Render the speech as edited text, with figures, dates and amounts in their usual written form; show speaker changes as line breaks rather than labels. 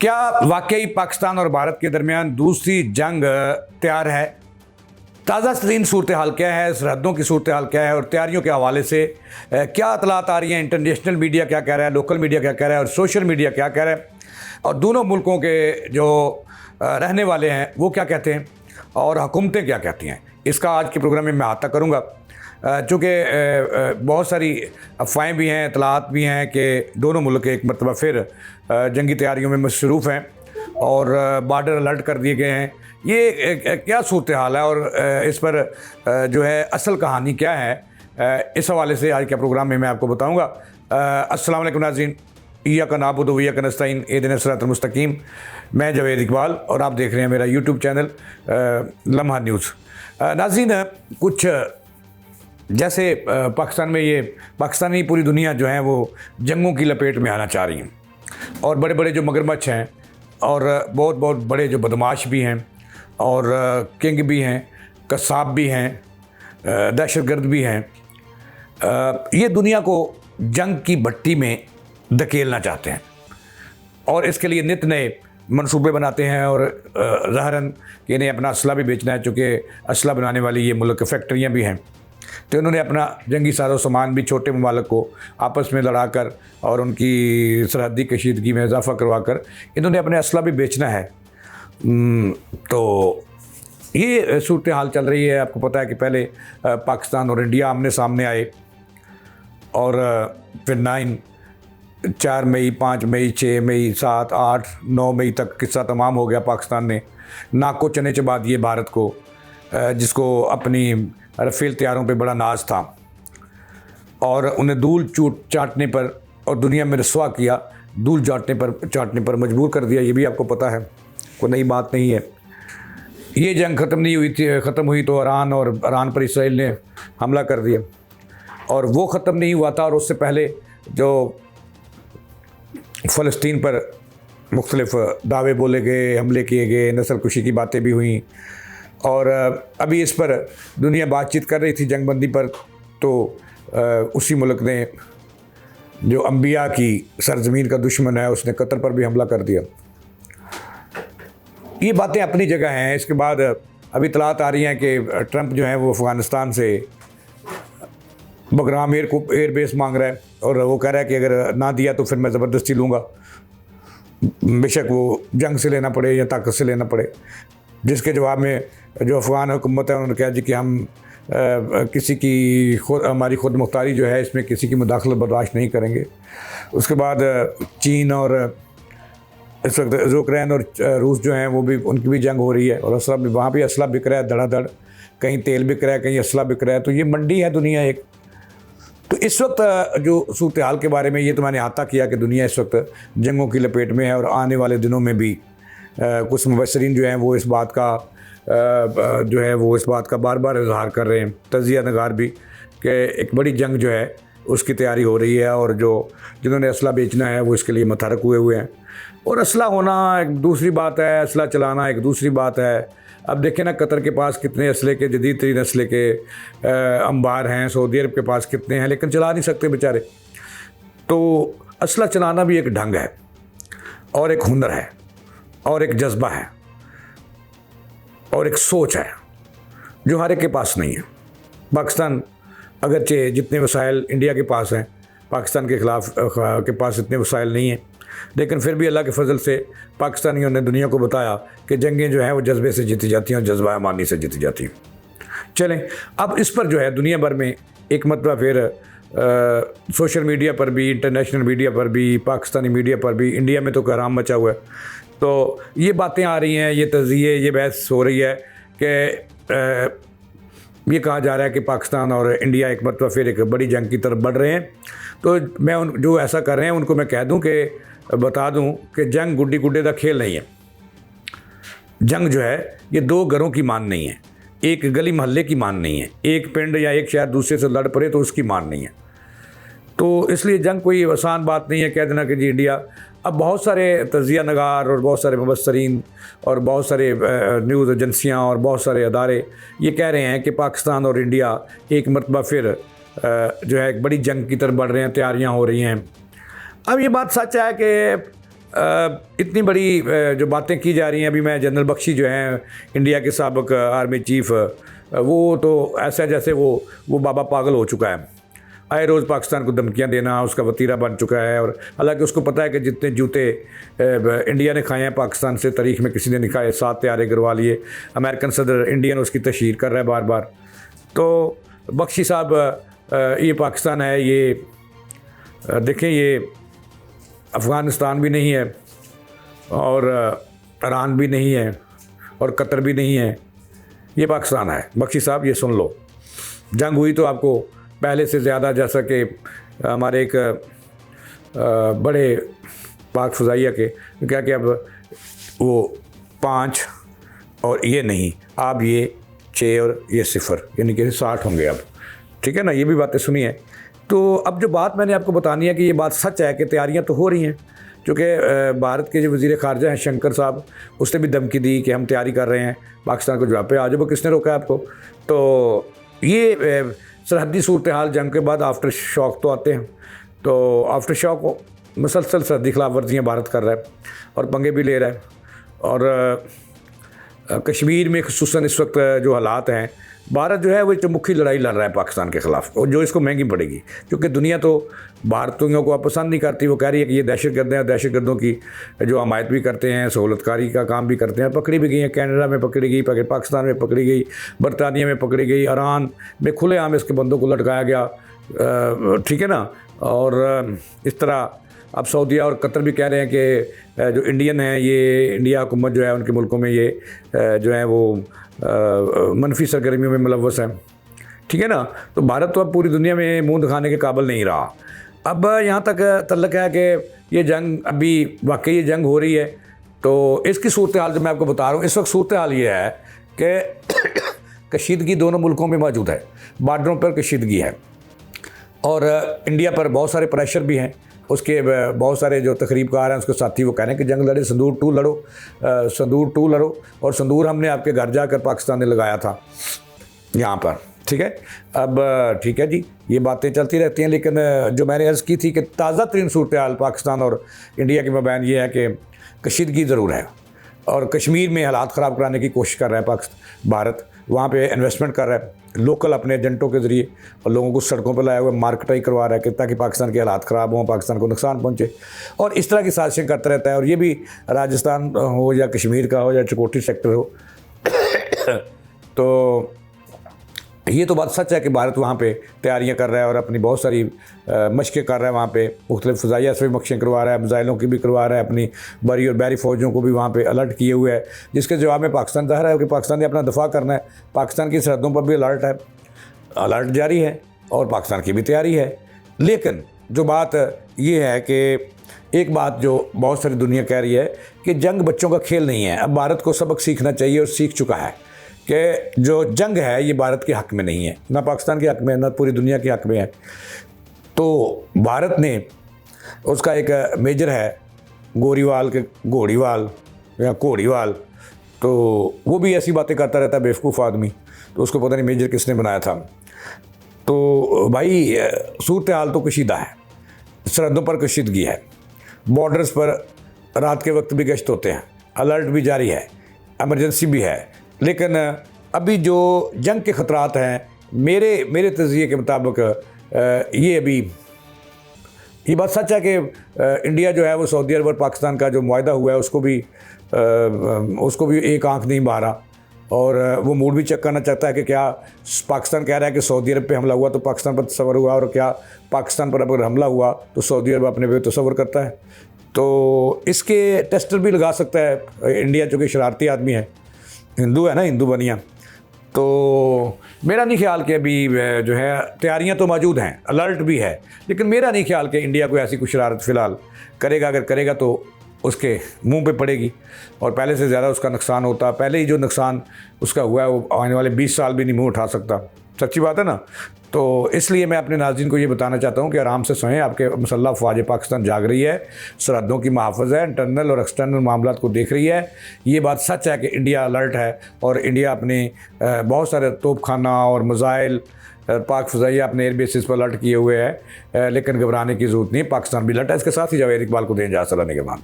क्या वाकई पाकिस्तान और भारत के दरमियान दूसरी जंग तैयार है? ताज़ा तरीन सूरत हाल क्या है, सरहदों की सूरत हाल क्या है और तैयारियों के हवाले से क्या इतलात आ रही हैं? इंटरनेशनल मीडिया क्या कह रहा है, लोकल मीडिया क्या कह रहा है और सोशल मीडिया क्या कह रहा है, और दोनों मुल्कों के जो रहने वाले हैं वो क्या कहते हैं और हुकूमतें क्या कहती हैं, इसका आज के प्रोग्राम में मैं अहाता करूँगा। चूँकि बहुत सारी अफवाहें भी हैं, इतलात भी हैं कि दोनों मुल्क एक मरतबा फिर जंगी तैयारियों में मसरूफ़ हैं और बॉर्डर अलर्ट कर दिए गए हैं। ये क्या सूरत हाल है और इस पर जो है असल कहानी क्या है, इस हवाले से आज के प्रोग्राम में मैं आपको बताऊँगा। अस्सलाम वालेकुम नाज़रीन, इय्याका नअबुदु व इय्याका नस्तईन इहदिना सिरातल मुस्तकीम। मैं जावेद इकबाल और आप देख रहे हैं मेरा यूट्यूब चैनल लम्हा न्यूज़। नाज़रीन, कुछ जैसे पाकिस्तान में ये पाकिस्तानी पूरी दुनिया जो है वो जंगों की लपेट में आना चाह रही हैं और बड़े बड़े जो मगरमच्छ हैं और बहुत बहुत बड़े जो बदमाश भी हैं और किंग भी हैं, कसाब भी हैं, दहशतगर्द भी हैं, ये दुनिया को जंग की भट्टी में धकेलना चाहते हैं और इसके लिए नित नए मंसूबे बनाते हैं और ज़ाहरन कि इन्हें अपना असला भी बेचना है, चूँकि असला बनाने वाली ये मुल्क फैक्ट्रियाँ भी हैं, तो इन्होंने अपना जंगी साजो सामान भी छोटे ममालिक को आपस में लड़ाकर और उनकी सरहदी कशीदगी में इजाफा करवाकर इन्होंने अपने असला भी बेचना है। तो ये सूरत हाल चल रही है। आपको पता है कि पहले पाकिस्तान और इंडिया आमने सामने आए और फिर 4 मई, 5 मई, 6 मई, 7, 8, 9 मई तक किस्सा तमाम हो गया। पाकिस्तान ने नाक को चने चबा दिए भारत को, जिसको अपनी रफ़ेल तैयारों पे बड़ा नाज था और उन्हें धूल चाटने पर और दुनिया में रसवा किया, धूल चाटने पर मजबूर कर दिया। ये भी आपको पता है, कोई नई बात नहीं है। ये जंग ख़त्म हुई तो ईरान पर इसराइल ने हमला कर दिया और वो ख़त्म नहीं हुआ था और उससे पहले जो फ़लस्तीन पर मुख्तलिफ़ दावे बोले गए, हमले किए गए, नस्ल कुशी की बातें भी हुई और अभी इस पर दुनिया बातचीत कर रही थी जंगबंदी पर, तो उसी मुल्क ने जो अंबिया की सरजमीन का दुश्मन है उसने कतर पर भी हमला कर दिया। ये बातें अपनी जगह हैं। इसके बाद अभी इतलात आ रही हैं कि ट्रंप जो है वो अफ़गानिस्तान से बगराम एयर बेस मांग रहा है और वो कह रहा है कि अगर ना दिया तो फिर मैं ज़बरदस्ती लूँगा, बेशक वो जंग से लेना पड़े या ताकत से लेना पड़े। जिसके जवाब में जो अफ़गान हुकूमत है उन्होंने कहा जी कि हम किसी की हमारी खुद मुख्तारी जो है इसमें किसी की मुदाखलत बर्दाश्त नहीं करेंगे। उसके बाद चीन और इस वक्त यूक्रेन और रूस जो हैं वो भी, उनकी भी जंग हो रही है और असला भी, वहाँ भी असला बिक रहा है धड़ाधड़, कहीं तेल बिक रहा है, कहीं असला बिक रहा है। तो ये मंडी है दुनिया एक। तो इस वक्त जो सूरत हाल के बारे में ये तो मैंने अहाता किया कि दुनिया इस वक्त जंगों की लपेट में है और आने वाले दिनों में भी कुछ मुबसरीन जो हैं वो इस बात का बार बार इजहार कर रहे हैं, तजिया नगार भी, कि एक बड़ी जंग जो है उसकी तैयारी हो रही है और जिन्होंने असला बेचना है वो इसके लिए मुतहरक हुए हैं। और असला होना एक दूसरी बात है, असला चलाना एक दूसरी बात है। अब देखें ना, कतर के पास कितने असले के जदीद तरीन असले के अंबार हैं, सऊदी अरब के पास कितने हैं, लेकिन चला नहीं सकते बेचारे। तो असला चलाना भी एक ढंग है और एक हुनर है और एक जज्बा है और एक सोच है जो हर एक के पास नहीं है। पाकिस्तान अगरचे जितने वसाइल इंडिया के पास हैं, पाकिस्तान के ख़िलाफ़ के पास इतने वसाइल नहीं हैं, लेकिन फिर भी अल्लाह के फजल से पाकिस्तानियों ने दुनिया को बताया कि जंगें जो हैं वो जज्बे से जीती जाती हैं और जज्बा अमानी से जीती जाती हैं। चलें, अब इस पर जो है दुनिया भर में एक मरतबा फिर सोशल मीडिया पर भी, इंटरनेशनल मीडिया पर भी, पाकिस्तानी मीडिया पर भी, इंडिया में तो कोहराम मचा हुआ है। तो ये बातें आ रही हैं, ये तज़िये, ये बहस हो रही है कि ये कहा जा रहा है कि पाकिस्तान और इंडिया एक मरतबा फिर एक बड़ी जंग की तरफ बढ़ रहे हैं। तो मैं जो ऐसा कर रहे हैं उनको मैं कह दूं कि बता दूं कि जंग गुड्डी गुड्डे का खेल नहीं है। जंग जो है ये दो घरों की मान नहीं है, एक गली मोहल्ले की मान नहीं है, एक पिंड या एक शहर दूसरे से लड़ पड़े तो उसकी मान नहीं है। तो इसलिए जंग कोई आसान बात नहीं है कह देना कि जी इंडिया। अब बहुत सारे तजिया नगार और बहुत सारे मुबसरीन और बहुत सारे न्यूज़ एजेंसियाँ और बहुत सारे अदारे ये कह रहे हैं कि पाकिस्तान और इंडिया एक मरतबा फिर जो है एक बड़ी जंग की तरफ बढ़ रहे हैं, तैयारियाँ हो रही हैं। अब ये बात सच है कि इतनी बड़ी जो बातें की जा रही हैं, अभी मैं जनरल बख्शी जो हैं इंडिया के साबिक आर्मी चीफ, वो तो ऐसा जैसे वो बाबा पागल हो चुका है, आए रोज़ पाकिस्तान को धमकियां देना उसका वतीरा बन चुका है। और हालांकि उसको पता है कि जितने जूते इंडिया ने खाए हैं पाकिस्तान से तारीख में किसी ने नहीं खाए, 7 त्यारे गिरवा लिए, अमेरिकन सदर इंडियन उसकी तशहीर कर रहा है बार बार। तो बख्शी साहब, ये पाकिस्तान है, ये देखें, ये अफ़गानिस्तान भी नहीं है और ईरान भी नहीं है और कतर भी नहीं है, ये पाकिस्तान है। बख्शी साहब ये सुन लो, जंग हुई तो आपको पहले से ज़्यादा, जैसा कि हमारे एक बड़े पाक फ़ज़ाइया के क्या कि अब वो 5 और ये नहीं, आप ये 6 और ये 0 यानी कि 60 होंगे अब, ठीक है ना। ये भी बातें सुनी है। तो अब जो बात मैंने आपको बतानी है कि ये बात सच है कि तैयारियां तो हो रही हैं, क्योंकि भारत के जो वज़ीर ख़ारजा हैं शंकर साहब, उसने भी धमकी दी कि हम तैयारी कर रहे हैं पाकिस्तान को जवाब पे आ जाओ। किसने रोका है आपको? तो ये सरहदी सूरत हाल जंग के बाद आफ्टर शॉक तो आते हैं, तो आफ्टर शॉक मुसलसल सरहदी खिलाफ वर्जियाँ भारत कर रहा है और पंगे भी ले रहा है। और कश्मीर में खुसूसन इस वक्त जो हालात हैं, भारत जो है वो चमुखी लड़ाई लड़ रहा है पाकिस्तान के ख़िलाफ़, और जो इसको महंगी पड़ेगी, क्योंकि दुनिया तो भारतीयों को पसंद नहीं करती। वो कह रही है कि ये दहशतगर्द हैं, दहशतगर्दों की जो हमायत भी करते हैं, सहूलतकारी का काम भी करते हैं। पकड़ी भी गई हैं, कनाडा में पकड़ी गई, पाकिस्तान में पकड़ी गई, बरतानिया में पकड़ी गई, ईरान में खुलेआम इसके बंदों को लटकाया गया, ठीक है ना। और इस तरह अब सऊदीया और कतर भी कह रहे हैं कि जो इंडियन हैं, ये इंडिया हुकूमत जो है उनके मुल्कों में ये जो है वो मनफी सरगर्मियों में मुलव्वस है, ठीक है ना। तो भारत तो अब पूरी दुनिया में मुंह दिखाने के काबिल नहीं रहा। अब यहाँ तक तल्लक है कि ये जंग अभी वाकई ये जंग हो रही है, तो इसकी सूरत हाल जो मैं आपको बता रहा हूँ, इस वक्त सूरत हाल ये है कि कशीदगी दोनों मुल्कों में मौजूद है, बॉर्डरों पर कशीदगी है और इंडिया पर बहुत सारे प्रेशर भी हैं। उसके बहुत सारे जो तकरीबकार हैं उसके साथी वो कह रहे हैं कि जंग लड़े, संदूर 2 लड़ो, संदूर 2 लड़ो। और संदूर हमने आपके घर जाकर पाकिस्तान ने लगाया था यहाँ पर, ठीक है। अब ठीक है जी, ये बातें चलती रहती हैं, लेकिन जो मैंने अर्ज़ की थी कि ताज़ा तरीन सूरत हाल पाकिस्तान और इंडिया के मबैन ये है कि कशीदगी ज़रूर है और कश्मीर में हालात ख़राब कराने की कोशिश कर रहा है पाकिस्तान, भारत वहाँ पे इन्वेस्टमेंट कर रहा है लोकल अपने एजेंटों के ज़रिए, और लोगों को सड़कों पर लाया हुआ मार्केटाई करवा रहा है कि ताकि पाकिस्तान के हालात ख़राब हों, पाकिस्तान को नुकसान पहुँचे, और इस तरह की साजिशें करता रहता है। और ये भी राजस्थान हो या कश्मीर का हो या चकोटी सेक्टर हो, तो ये तो बात सच है कि भारत वहाँ पे तैयारियां कर रहा है और अपनी बहुत सारी मशक़ें कर रहा है वहाँ पे, मुख्तलिफ़ फ़ज़ाइया से भी मशक़ें करवा रहा है, मिज़ाइलों की भी करवा रहा है, अपनी बरी और बहरी फ़ौजों को भी वहाँ पे अलर्ट किए हुए है, जिसके जवाब में पाकिस्तान ज़ाहिर है कि पाकिस्तान ने अपना दफ़ा करना है। पाकिस्तान की सरहदों पर भी अलर्ट जारी है और पाकिस्तान की भी तैयारी है। लेकिन जो बात ये है कि एक बात जो बहुत सारी दुनिया कह रही है कि जंग बच्चों का खेल नहीं है, अब भारत को सबक सीखना चाहिए और सीख चुका है कि जो जंग है ये भारत के हक़ में नहीं है, ना पाकिस्तान के हक़ में, ना पूरी दुनिया के हक़ में है। तो भारत ने उसका एक मेजर है गोरीवाल के घोड़ीवाल या घोड़ीवाल, तो वो भी ऐसी बातें करता रहता है बेवकूफ़ आदमी, तो उसको पता नहीं मेजर किसने बनाया था। तो भाई सूरत हाल तो कशीदा है, सरहदों पर कशीदगी है, बॉर्डर्स पर रात के वक्त भी गश्त होते हैं, अलर्ट भी जारी है, एमरजेंसी भी है। लेकिन अभी जो जंग के ख़तरात हैं मेरे तज़किये के मुताबिक ये अभी ये बात सच है कि इंडिया जो है वो सऊदी अरब और पाकिस्तान का जो मुआहदा हुआ है उसको भी एक आंख नहीं मारा, और वो मूड भी चेक करना चाहता है कि क्या पाकिस्तान कह रहा है कि सऊदी अरब पे हमला हुआ तो पाकिस्तान पर तसव्वुर हुआ, और क्या पाकिस्तान पर अगर हमला हुआ तो सऊदी अरब अपने पे तसव्वुर करता है। तो इसके टेस्टर भी लगा सकता है इंडिया, चूँकि शरारती आदमी है, हिंदू है ना, हिंदू बनिया। तो मेरा नहीं ख्याल कि अभी जो है तैयारियां तो मौजूद हैं, अलर्ट भी है, लेकिन मेरा नहीं ख्याल कि इंडिया कोई ऐसी कुछ शरारत फ़िलहाल करेगा। अगर करेगा तो उसके मुंह पे पड़ेगी और पहले से ज़्यादा उसका नुकसान होता। पहले ही जो नुकसान उसका हुआ है वो आने वाले 20 साल भी नहीं मुँह उठा सकता, सच्ची बात है ना। तो इसलिए मैं अपने नाज़रीन को ये बताना चाहता हूँ कि आराम से सोएं, आपके मुसल्लह फ़ौज पाकिस्तान जाग रही है, सरहदों की मुहाफ़ज़ है, इंटरनल और एक्सटर्नल मामलात को देख रही है। ये बात सच है कि इंडिया अलर्ट है और इंडिया अपने बहुत सारे तोपखाना और मिज़ाइल पाक फ़ज़ाइया अपने एयर बेसिस पर अलर्ट किए हुए है, लेकिन घबराने की ज़रूरत नहीं, पाकिस्तान भी अलर्ट है। इसके साथ ही जावेद इकबाल को दें इजाज़त के बाद।